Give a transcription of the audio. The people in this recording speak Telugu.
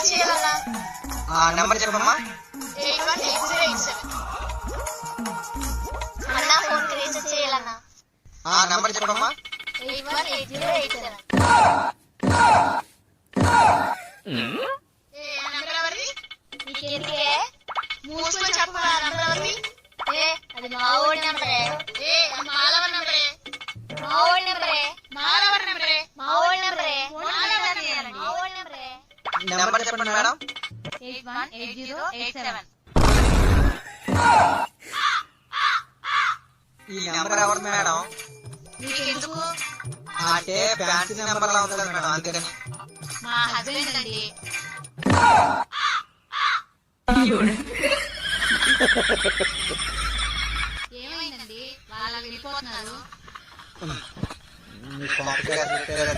చేయాలన్నా? ఆ నెంబర్ చెప్పమ్మా. 818087. అన్నా ఫోన్ రీఛార్జ్ చేయాలన్నా? ఆ నెంబర్ చెప్పమ్మా. 818087. నెంబర్ ఎవరిది? నీకెందుకే? మూసుకొని చెప్పు. నెంబర్ ఎవరిది? అది మా ఓడి నెంబరే. అది మాలవర్ నెంబరే. మా ఓడి నెంబరే. మాలవర్ నెంబరే. మా ఓడి నెంబరే. మా ఓడి నెంబరే. నెంబర్ చెప్పండి మేడం. 818087. ఈ నెంబర్ ఎవరు మేడం? నీకెందుకు? అంటే ఫ్యాన్సీ నెంబర్ లా ఉంది కదా మేడం, అందుకని. మా హస్బెండ్ అండి. ఏమైందండి? వాళ్ళు వెళ్ళిపోతున్నారు. మీ కాంపిటేటర్